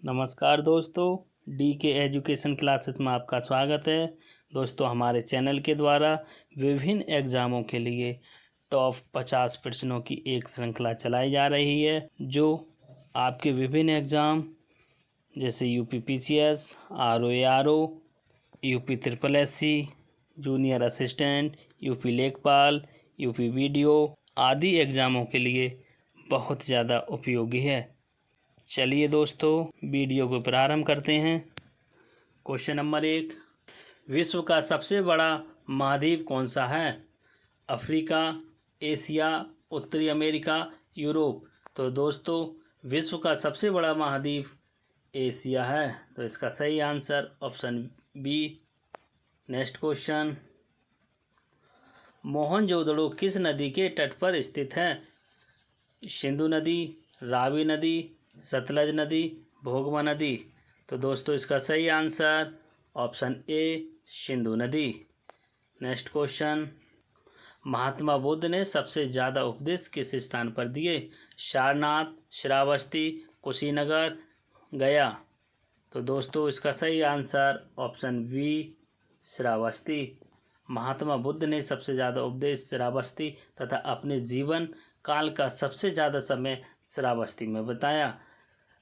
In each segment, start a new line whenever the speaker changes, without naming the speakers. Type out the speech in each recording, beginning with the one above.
नमस्कार दोस्तों, डी के एजुकेशन क्लासेस में आपका स्वागत है। दोस्तों, हमारे चैनल के द्वारा विभिन्न एग्ज़ामों के लिए टॉप 50 प्रश्नों की एक श्रृंखला चलाई जा रही है, जो आपके विभिन्न एग्ज़ाम जैसे UP PCS, RO, UP triple SC, junior assistant, UP लेखपाल, यूपी वीडियो आदि एग्ज़ामों के लिए बहुत ज़्यादा उपयोगी है। चलिए दोस्तों, वीडियो को प्रारंभ करते हैं। क्वेश्चन नंबर 1, विश्व का सबसे बड़ा महाद्वीप कौन सा है? अफ्रीका, एशिया, उत्तरी अमेरिका, यूरोप। तो दोस्तों, विश्व का सबसे बड़ा महाद्वीप एशिया है, तो इसका सही answer option B. Next question, Mohenjodaro किस नदी के तट पर स्थित है? सिंधु नदी, रावी नदी, सतलज नदी, भोगवा नदी। तो दोस्तों, इसका सही आंसर ऑप्शन ए सिंधु नदी। नेक्स्ट क्वेश्चन, महात्मा बुद्ध ने सबसे ज़्यादा उपदेश किस स्थान पर दिए? सारनाथ, श्रावस्ती, कुशीनगर, गया। तो दोस्तों, इसका सही answer option B Shravasti. Mahatma Buddha ने सबसे ज़्यादा उपदेश श्रावस्ती तथा अपने जीवन काल का सबसे ज़्यादा समय श्रावस्ती में बताया।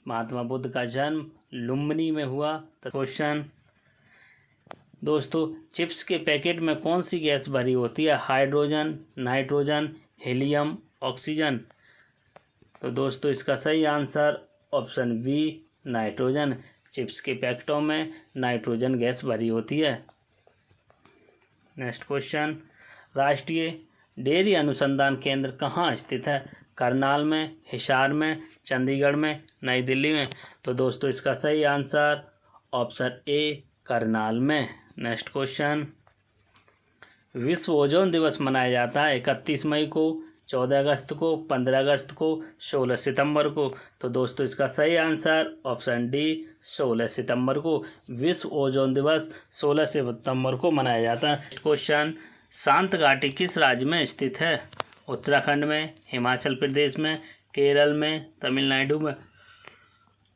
महात्मा बुद्ध का जन्म लुम्बिनी में हुआ। तो क्वेश्चन दोस्तों, चिप्स के पैकेट में कौन सी गैस भरी होती है? Hydrogen, nitrogen, helium, oxygen. तो दोस्तों, इसका सही answer option B nitrogen. Chips के पैकेटों में नाइट्रोजन गैस भरी होती है। नेक्स्ट क्वेश्चन, राष्ट्रीय डेयरी अनुसंधान केंद्र कहाँ स्थित है? करनाल में, हिसार में, चंडीगढ़ में, नई दिल्ली में। तो दोस्तों, इसका सही आंसर ऑप्शन ए करनाल में। नेक्स्ट क्वेश्चन, विश्व ओजोन दिवस मनाया जाता है 31 मई को, 14 अगस्त को, 15 अगस्त को, 16 सितंबर को। तो दोस्तों, इसका सही आंसर ऑप्शन डी 16 सितंबर को। विश्व ओजोन दिवस 16 सितंबर को मनाया जाता है। क्वेश्चन, शांत घाटी किस राज्य में स्थित है? उत्तराखंड में, हिमाचल प्रदेश में, केरल में, तमिलनाडु में।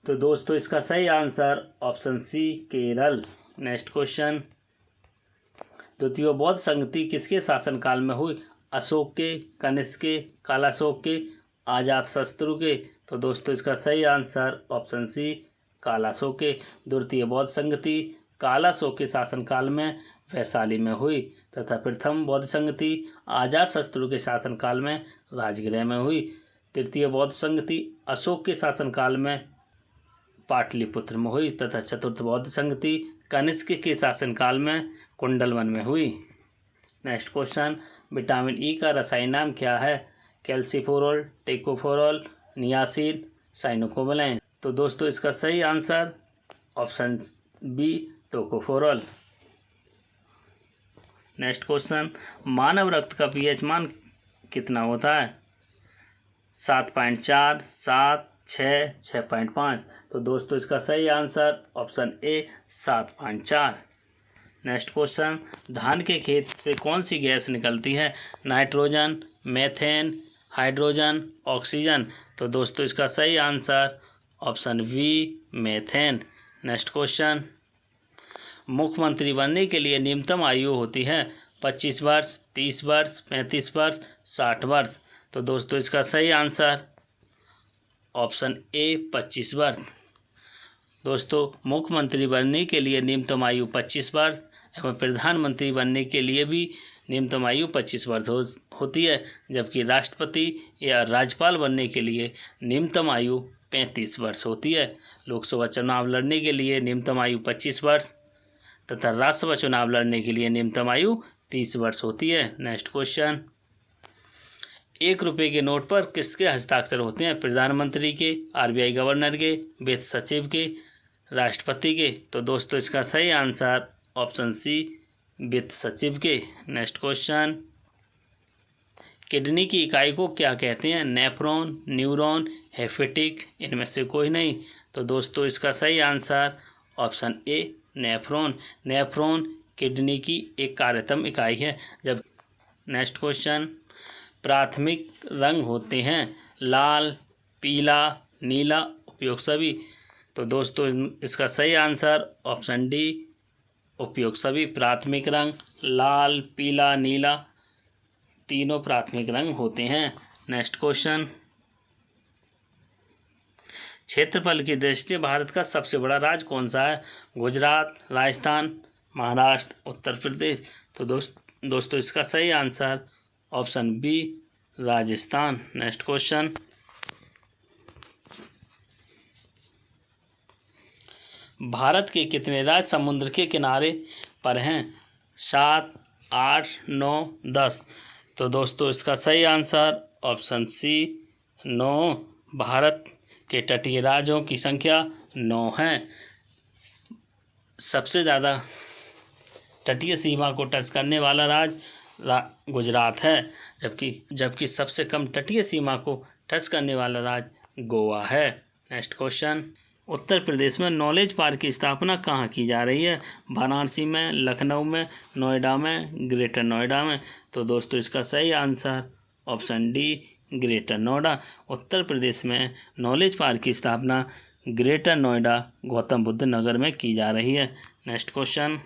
तो दोस्तों, इसका सही answer option C Kerala. Next question, द्वितीय बौद्ध संगति किसके शासनकाल में हुई? अशोक के, कनिष्क के, कालाशोक के, अजातशत्रु के। तो दोस्तों, इसका सही आंसर ऑप्शन सी कालाशोक के। द्वितीय बौद्ध संगति कालाशोक के शासनकाल में वैशाली में हुई तथा प्रथम बौद्ध संगति अजातशत्रु के शासनकाल में राजगृह में हुई। तृतीय बौद्ध संगति अशोक के शासनकाल में पाटलिपुत्र में हुई तथा चतुर्थ बौद्ध संगति कनिष्क के शासनकाल में कुंडलवन में हुई। नेक्स्ट क्वेश्चन, विटामिन ई का रासायनिक नाम क्या है? Calciferol, tocopherol, niacin, cyanocobalamin. तो दोस्तों, इसका सही answer option B tocopherol. Next question, मानव रक्त का पीएच मान कितना होता है? 7.4, 7, 6, 6.5। तो दोस्तों, इसका सही answer option A 7.4। Next question, धान के खेत से कौन सी गैस निकलती है? Nitrogen, methane, hydrogen, oxygen. तो दोस्तों, इसका सही answer option B methane. Next question, मुख्यमंत्री बनने के लिए न्यूनतम आयु होती है 25 वर्ष, 30 वर्ष, 35 वर्ष, 60 वर्ष। तो दोस्तों, इसका सही आंसर ऑप्शन ए 25 वर्ष। दोस्तों, मुख्यमंत्री बनने के लिए न्यूनतम आयु 25 वर्ष एवं प्रधानमंत्री बनने के लिए भी न्यूनतम आयु 25 वर्ष होती है, जबकि राष्ट्रपति या राज्यपाल बनने के लिए न्यूनतम आयु 35 वर्ष होती है। लोकसभा चुनाव लड़ने के लिए न्यूनतम आयु 25 वर्ष तथा राज्यसभा चुनाव लड़ने के लिए न्यूनतम आयु 30 वर्ष होती है। नेक्स्ट क्वेश्चन, 1 रुपये के नोट पर किसके हस्ताक्षर होते हैं? प्रधानमंत्री के, आरबीआई गवर्नर के, वित्त सचिव के, राष्ट्रपति के। तो दोस्तों, इसका सही आंसर ऑप्शन सी वित्त सचिव के। नेक्स्ट क्वेश्चन, किडनी की इकाई को क्या कहते हैं? नेफ्रॉन, न्यूरॉन, हेपेटिक, इनमें से कोई नहीं। तो दोस्तों, इसका सही आंसर ऑप्शन ए नेफ्रॉन। नेफ्रॉन किडनी की एक कार्यतम इकाई है। जब नेक्स्ट क्वेश्चन, प्राथमिक रंग होते हैं लाल, पीला, नीला, उपयोग सभी। तो दोस्तों इसका सही आंसर ऑप्शन डी उपयोग। सभी प्राथमिक रंग लाल, पीला, नीला तीनों प्राथमिक रंग होते हैं। नेक्स्ट क्वेश्चन, क्षेत्रफल की दृष्टि से भारत का सबसे बड़ा राज्य कौन सा है? गुजरात, राजस्थान, महाराष्ट्र, उत्तर प्रदेश। तो दोस्तों इसका सही answer option B Rajasthan. Next question, Bharat के कितने राज्य समुद्र के किनारे पर हैं? 7, 8, 9, 10। तो दोस्तों इसका सही आंसर ऑप्शन सी 9। भारत के तटीय राज्यों की संख्या 9 है। सबसे ज़्यादा तटीय सीमा को टच करने वाला राज्य गुजरात है, जबकि सबसे कम तटीय सीमा को टच करने वाला राज्य गोवा है। नेक्स्ट क्वेश्चन, उत्तर प्रदेश में नॉलेज पार्क की स्थापना कहाँ की जा रही है? वाराणसी में, लखनऊ में, नोएडा में, ग्रेटर नोएडा में। तो दोस्तों इसका सही answer option D Greater Noida. Uttar Pradesh में नॉलेज पार्क की स्थापना ग्रेटर नोएडा गौतम बुद्ध नगर में की जा रही है। Next question,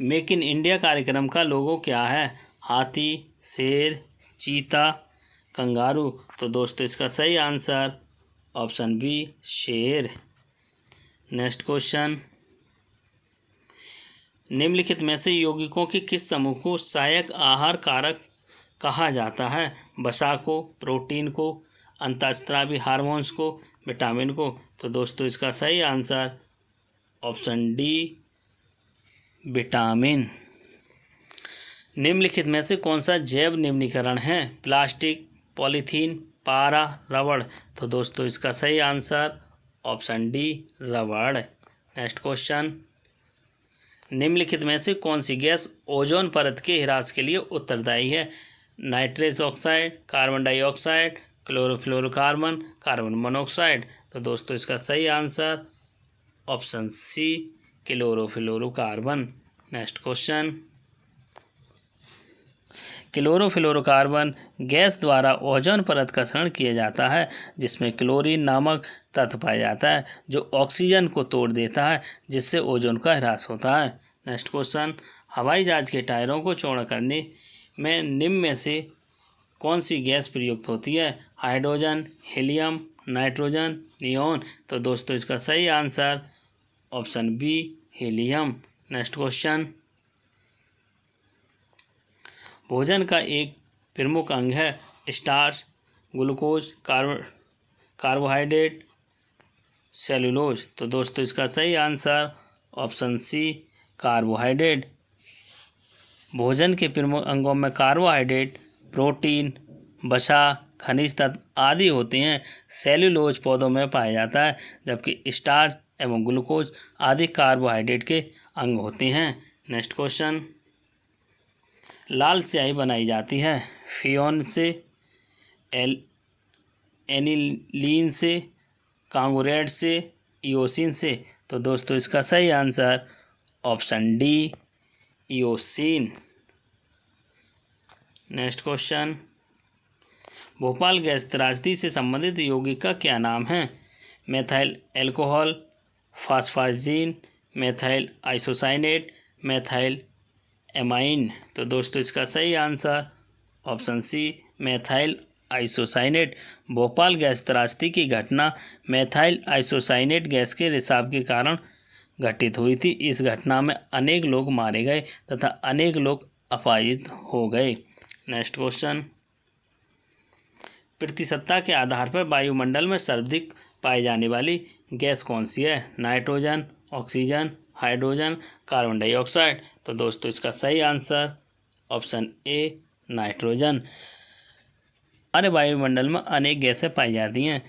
make in India कार्यक्रम का लोगो क्या है? हाथी, शेर, चीता, कंगारू। तो दोस्तों इसका सही आंसर ऑप्शन बी शेर। नेक्स्ट क्वेश्चन, निम्नलिखित में से यौगिकों के किस समूह को सहायक आहार कारक कहा जाता है? वसा को, प्रोटीन को, अंतःस्रावी हार्मोन्स को, विटामिन को। तो दोस्तों इसका सही आंसर ऑप्शन डी विटामिन। निम्नलिखित में से कौन सा जैव निम्नीकरण है? प्लास्टिक, पॉलीथीन, पारा, रबड़। तो दोस्तों इसका सही आंसर ऑप्शन डी रबड़। नेक्स्ट क्वेश्चन, निम्नलिखित में से कौन सी गैस ओजोन परत के ह्रास के लिए उत्तरदायी है? Nitrous oxide, carbon dioxide, chlorofluorocarbon, carbon monoxide. तो दोस्तों इसका सही answer option C chlorofluorocarbon. Next question, chlorofluorocarbon gas द्वारा ओजोन परत का क्षरण किया जाता है, जिसमें क्लोरीन नामक तत्व पाया जाता है जो ऑक्सीजन को तोड़ देता है, जिससे ओजोन का ह्रास होता है। नेक्स्ट क्वेश्चन, हवाई जहाज के टायरों को चौड़ा करने में निम्न में से कौन सी गैस प्रयुक्त होती है? Hydrogen, helium, nitrogen, neon. तो दोस्तों इसका सही answer option B helium. Next question, भोजन का एक प्रमुख अंग है स्टार्च, ग्लूकोज, कार्बोहाइड्रेट, सेलुलोज। तो दोस्तों इसका सही आंसर ऑप्शन सी कार्बोहाइड्रेट। भोजन के प्रमुख अंगों में कार्बोहाइड्रेट, प्रोटीन, वसा, खनिज तत्व आदि होते हैं। सेलुलोज पौधों में पाया जाता है, जबकि स्टार्च एवं ग्लूकोज आदि कार्बोहाइड्रेट के अंग होते हैं। नेक्स्ट क्वेश्चन, लाल स्याही बनाई जाती है फियोन से, एनिलीन से, कांगोरेट से, इयोसिन से। तो दोस्तों इसका सही answer option D eosin. Next question, Bhopal gas त्रासदी से संबंधित यौगिक का क्या नाम है? Methyl alcohol, phosgene, methyl isocyanate, methyl amine. तो दोस्तों इसका सही answer option C methyl isocyanate. Bhopal gas त्रासदी की घटना मेथाइल आइसोसाइनेट गैस के रिसाव के कारण घटित हुई थी। इस घटना में अनेक लोग मारे गए तथा अनेक लोग अपाहिज हो गए। नेक्स्ट क्वेश्चन, प्रतिशतता के आधार पर वायुमंडल में सर्वाधिक पाई जाने वाली गैस कौन सी है? Nitrogen, oxygen, hydrogen, carbon dioxide. तो दोस्तों इसका सही आंसर ऑप्शन ए नाइट्रोजन। अरे वायुमंडल में अनेक गैसें पाई जाती हैं।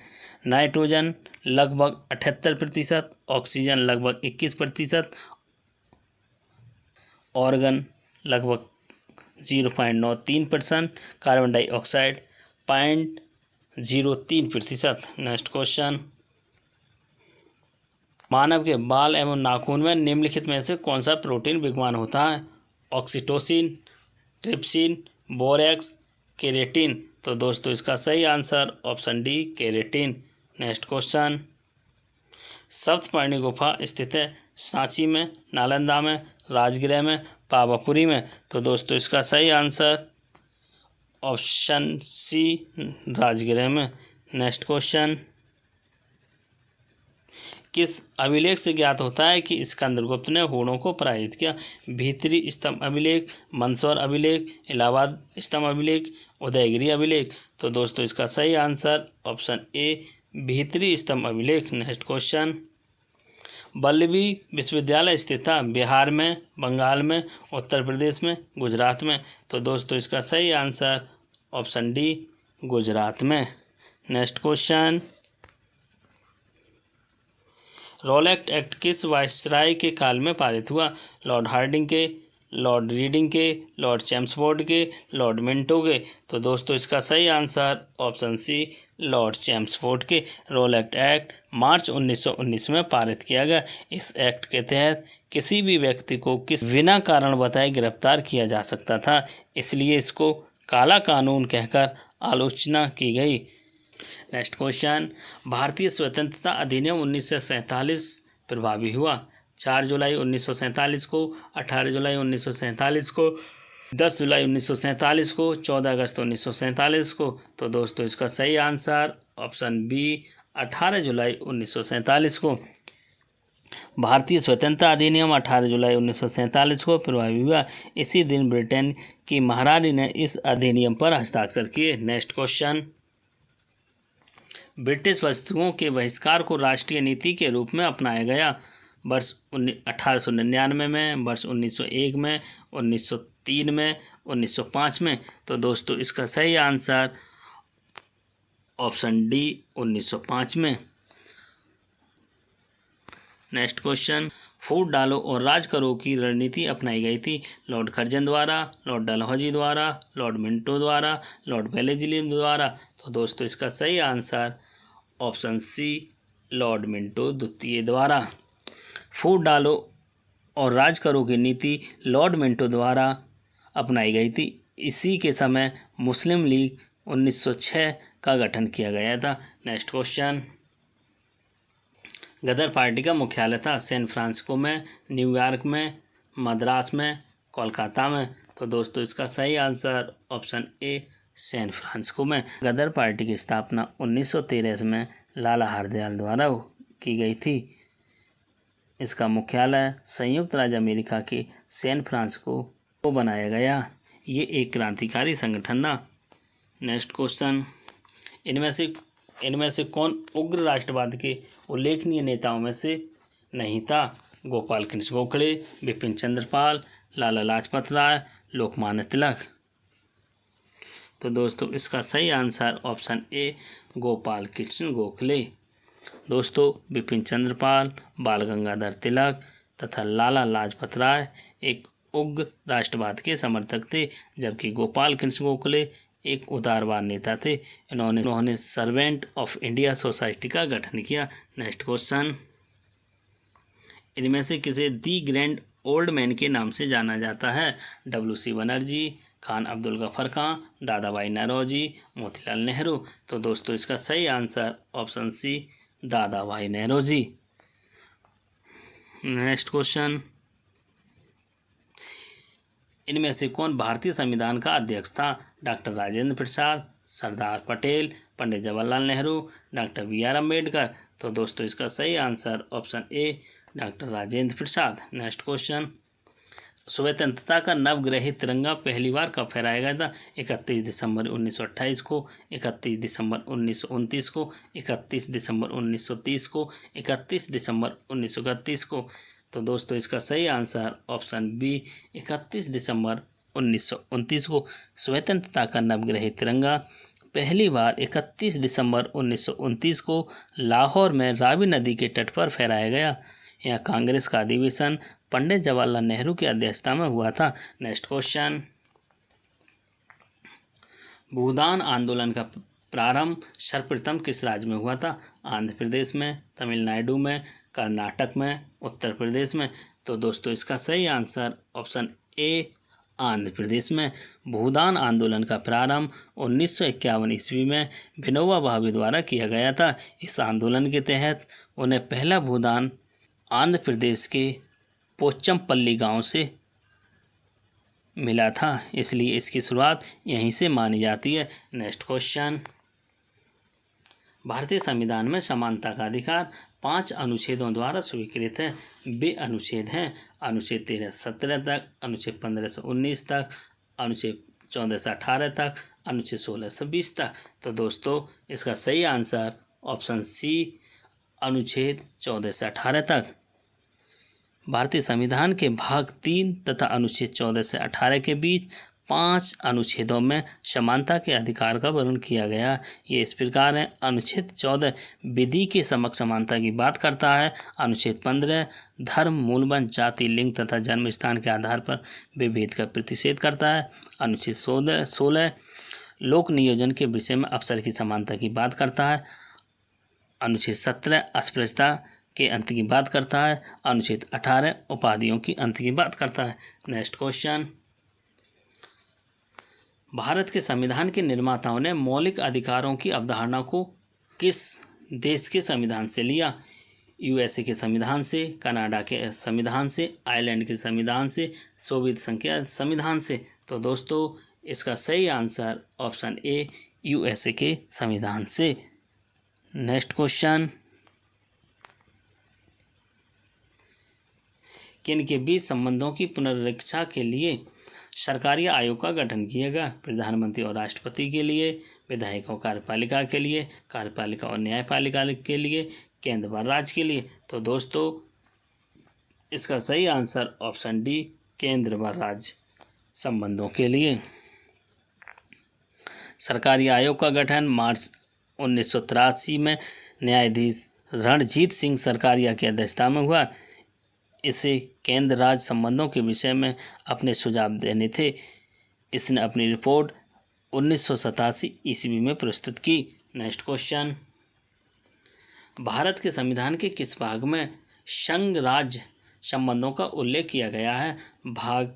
नाइट्रोजन लगभग 78%, ऑक्सीजन लगभग 21%, ऑर्गन लगभग 0.93%, कार्बन डाइऑक्साइड 0.03%। नेक्स्ट क्वेश्चन, मानव के बाल एवं नाखून में निम्नलिखित में से कौन सा प्रोटीन विद्यमान होता है? Oxytocin, trypsin, borax, keratin. तो दोस्तों इसका सही answer option D keratin. Next question, Saptaparni गुफा स्थित है सांची में, नालंदा में, राजगृह में, पावापुरी में। तो दोस्तों इसका सही आंसर ऑप्शन सी राजगृह में। नेक्स्ट क्वेश्चन, किस अभिलेख से ज्ञात होता है कि स्कंदगुप्त ने हूणों को पराजित किया? भीतरी स्तंभ अभिलेख, मंदसौर अभिलेख, इलाहाबाद स्तंभ अभिलेख, उदयगिरी अभिलेख। तो दोस्तों इसका सही आंसर ऑप्शन ए भीतरी स्तंभ अभिलेख। नेक्स्ट क्वेश्चन, वल्लभी विश्वविद्यालय स्थित था बिहार में, बंगाल में, उत्तर प्रदेश में, गुजरात में। तो दोस्तों इसका सही आंसर ऑप्शन डी गुजरात में। नेक्स्ट क्वेश्चन, रॉलेट एक्ट किस वायसराय के काल में पारित हुआ? लॉर्ड हार्डिंग के, लॉर्ड रीडिंग के, लॉर्ड चैम्सफोर्ड के, लॉर्ड मिंटो के। तो दोस्तों इसका सही answer option C Lord Chelmsford के। रॉलेट एक्ट मार्च 1919 में पारित किया गया। इस एक्ट के तहत किसी भी व्यक्ति को बिना कारण बताए गिरफ्तार किया जा सकता था, इसलिए इसको काला कानून कहकर आलोचना की गई। नेक्स्ट क्वेश्चन, भारतीय स्वतंत्रता अधिनियम 1947 प्रभावी हुआ? 4 जुलाई 1947 को, 18 जुलाई 1947 को, 10 जुलाई 1947 को, 14 अगस्त 1947 को। तो दोस्तों इसका सही आंसर ऑप्शन बी 18 जुलाई 1947 को। भारतीय स्वतंत्रता अधिनियम 18 जुलाई 1947 को प्रभावी हुआ। इसी दिन ब्रिटेन की महारानी ने इस अधिनियम पर हस्ताक्षर किए। नेक्स्ट क्वेश्चन, ब्रिटिश वस्तुओं के बहिष्कार को राष्ट्रीय नीति के रूप में अपनाया गया? वर्ष 1899 में, वर्ष 1901 में, 1903 में, 1905 में। तो दोस्तों इसका सही आंसर ऑप्शन डी 1905 में। नेक्स्ट क्वेश्चन, फूट डालो और राज करो की रणनीति अपनाई गई थी? लॉर्ड कर्जन द्वारा, लॉर्ड डलहौजी द्वारा, लॉर्ड मिंटो द्वारा, लॉर्ड वेलेस्ली द्वारा। तो दोस्तों इसका सही answer option C Lord Minto द्वितीय द्वारा। फूट डालो और राज करो की नीति लॉर्ड मिंटो द्वारा अपनाई गई थी। इसी के समय मुस्लिम लीग 1906 का गठन किया गया था। नेक्स्ट क्वेश्चन, गदर पार्टी का मुख्यालय था सैन फ्रांसिस्को में, न्यूयॉर्क में, मद्रास में, कोलकाता में। तो दोस्तों इसका सही answer option A San Francisco में। गदर पार्टी की स्थापना 1913 में लाला हरदयाल द्वारा की गई थी। इसका मुख्यालय संयुक्त राज्य अमेरिका के सैन फ्रांसिस्को को बनाया गया। ये एक क्रांतिकारी संगठन था। नेक्स्ट क्वेश्चन, इनमें से कौन उग्र राष्ट्रवाद के उल्लेखनीय नेताओं में से नहीं था? गोपाल कृष्ण गोखले, बिपिन चंद्र पाल, लाला लाजपत राय, लोकमान्य तिलक। तो दोस्तों इसका सही आंसर ऑप्शन ए गोपाल कृष्ण गोखले। दोस्तों बिपिन चंद्र पाल, बाल गंगाधर तिलक तथा लाला लाजपत राय एक उग्र राष्ट्रवाद के समर्थक थे, जबकि गोपाल कृष्ण गोखले एक उदारवाद नेता थे। इन्होंने सर्वेंट ऑफ इंडिया सोसाइटी का गठन किया। नेक्स्ट क्वेश्चन, इनमें से किसे दी ग्रैंड ओल्ड मैन के नाम से जाना जाता है? WC बनर्जी, खान अब्दुल गफर खां, दादा भाई नौरोजी, मोतीलाल नेहरू। तो दोस्तों इसका सही आंसर ऑप्शन सी दादा भाई नौरोजी। नेक्स्ट क्वेश्चन, इनमें से कौन भारतीय संविधान का अध्यक्ष था? Doctor Rajendra Prasad, Sardar Patel, Pandit Jawaharlal Nehru, doctor BR Ambedkar. तो दोस्तों इसका सही आंसर ऑप्शन ए doctor Rajendra Prasad. Next question, स्वतंत्रता का नवग्रहित तिरंगा पहली बार कब फहराया गया था? 31 दिसंबर 1928 को, 31 दिसंबर 1929 को, 31 दिसंबर 1930 को, 31 दिसंबर 1931 को। तो दोस्तों इसका सही आंसर ऑप्शन बी 31 दिसंबर 1929 को। स्वतंत्रता का नवग्रहित तिरंगा पहली बार 31 दिसंबर 1929 को लाहौर में रावी नदी के तट पर फहराया गया। यह कांग्रेस का अधिवेशन पंडित जवाहरलाल नेहरू की अध्यक्षता में हुआ था। नेक्स्ट क्वेश्चन, भूदान आंदोलन का प्रारंभ सर्वप्रथम किस राज्य में हुआ था? आंध्र प्रदेश में, तमिलनाडु में, कर्नाटक में, उत्तर प्रदेश में। तो दोस्तों इसका सही आंसर ऑप्शन ए आंध्र प्रदेश में। भूदान आंदोलन का प्रारंभ 1951 ईस्वी में विनोबा भावे द्वारा किया गया था। इस आंदोलन के तहत उन्हें पहला भूदान आंध्र प्रदेश के पोचमपल्ली गांव से मिला था, इसलिए इसकी शुरुआत यहीं से मानी जाती है। नेक्स्ट क्वेश्चन, भारतीय संविधान में समानता का अधिकार 5 अनुच्छेदों द्वारा स्वीकृत है। वे अनुच्छेद हैं अनुच्छेद 13 से 17 तक, अनुच्छेद 15 से 19 तक, अनुच्छेद 14 से 18 तक, अनुच्छेद 16 से 20 तक। तो दोस्तों इसका सही आंसर ऑप्शन सी अनुच्छेद 14 से 18 तक। भारतीय संविधान के भाग 3 तथा अनुच्छेद 14 से 18 के बीच 5 अनुच्छेदों में समानता के अधिकार का वर्णन किया गया। ये इस प्रकार है। अनुच्छेद 14 विधि के समक्ष समानता की बात करता है। अनुच्छेद 15 धर्म, मूलबंध, जाति, लिंग तथा जन्म स्थान के आधार पर विभेद का प्रतिषेध करता है। अनुच्छेद 16 लोक नियोजन के विषय में अवसर की समानता की बात करता है। अनुच्छेद 17 अस्पृश्यता के अंत की बात करता है। अनुच्छेद 18 उपाधियों की अंत की बात करता है। नेक्स्ट क्वेश्चन, भारत के संविधान के निर्माताओं ने मौलिक अधिकारों की अवधारणा को किस देश के संविधान से लिया? यूएसए के संविधान से, कनाडा के संविधान से, आयरलैंड के संविधान से, सोवियत संघ के संविधान से। तो दोस्तों इसका सही आंसर ऑप्शन ए यूएसए के संविधान से। नेक्स्ट क्वेश्चन, किन के बीच संबंधों की पुनरीक्षा के लिए सरकारी आयोग का गठन किया गया? प्रधानमंत्री और राष्ट्रपति के लिए, विधायक और कार्यपालिका के लिए, कार्यपालिका और न्यायपालिका के लिए, केंद्र व राज्य के लिए। तो दोस्तों इसका सही आंसर ऑप्शन डी केंद्र व राज्य संबंधों के लिए। सरकारी आयोग का गठन मार्च 1983 में न्यायाधीश रणजीत सिंह सरकारिया की अध्यक्षता में हुआ। इसे केंद्र राज्य संबंधों के विषय में अपने सुझाव देने थे। इसने अपनी रिपोर्ट 1987 ईस्वी में प्रस्तुत की। नेक्स्ट क्वेश्चन, भारत के संविधान के किस भाग में संघ राज्य संबंधों का उल्लेख किया गया है? भाग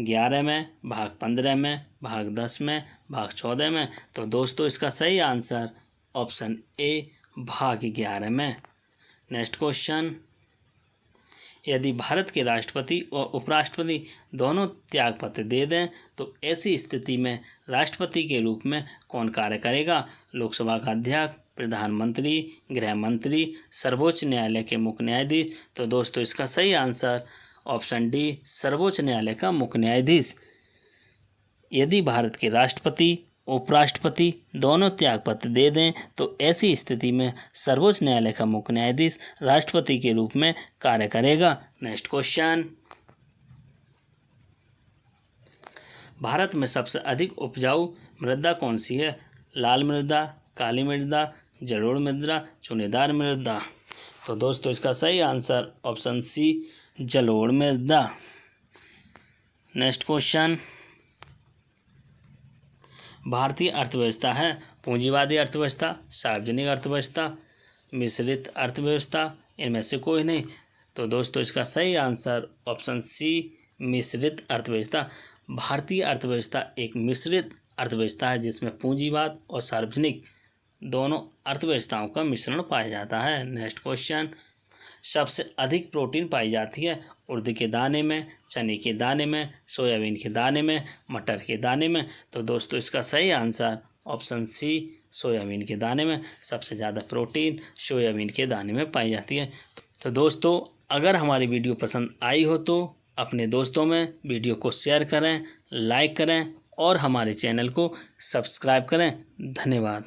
11 में, भाग 15 में, भाग 10 में, भाग 14 में। तो दोस्तों इसका सही आंसर ऑप्शन ए भाग 11 में। नेक्स्ट क्वेश्चन, यदि भारत के राष्ट्रपति और उपराष्ट्रपति दोनों त्यागपत्र दे दें तो ऐसी स्थिति में राष्ट्रपति के रूप में कौन कार्य करेगा? लोकसभा का अध्यक्ष, प्रधानमंत्री, गृह मंत्री, सर्वोच्च न्यायालय के मुख्य न्यायाधीश। तो दोस्तों इसका सही आंसर ऑप्शन डी सर्वोच्च न्यायालय का मुख्य न्यायाधीश। यदि भारत के राष्ट्रपति उपराष्ट्रपति दोनों त्यागपत्र दे दें तो ऐसी स्थिति में सर्वोच्च न्यायालय का मुख्य न्यायाधीश राष्ट्रपति के रूप में कार्य करेगा। नेक्स्ट क्वेश्चन, भारत में सबसे अधिक उपजाऊ मृदा कौन सी है? लाल मृदा, काली मृदा, जलोढ़ मृदा, चुनेदार मृदा। तो दोस्तों इसका सही आंसर ऑप्शन सी जलोढ़ मृदा। नेक्स्ट क्वेश्चन, भारतीय अर्थव्यवस्था है पूंजीवादी अर्थव्यवस्था, सार्वजनिक अर्थव्यवस्था, मिश्रित अर्थव्यवस्था, इनमें से कोई नहीं। तो दोस्तों इसका सही आंसर ऑप्शन सी मिश्रित अर्थव्यवस्था। भारतीय अर्थव्यवस्था एक मिश्रित अर्थव्यवस्था है जिसमें पूंजीवाद और सार्वजनिक दोनों अर्थव्यवस्थाओं का मिश्रण पाया जाता है। नेक्स्ट क्वेश्चन, सबसे अधिक प्रोटीन पाई जाती है उड़द के दाने में, चने के दाने में, सोयाबीन के दाने में, मटर के दाने में। तो दोस्तों इसका सही आंसर ऑप्शन सी सोयाबीन के दाने में। सबसे ज़्यादा प्रोटीन सोयाबीन के दाने में पाई जाती है। तो दोस्तों अगर हमारी वीडियो पसंद आई हो तो अपने दोस्तों में वीडियो को शेयर करें, लाइक करें और हमारे चैनल को सब्सक्राइब करें। धन्यवाद।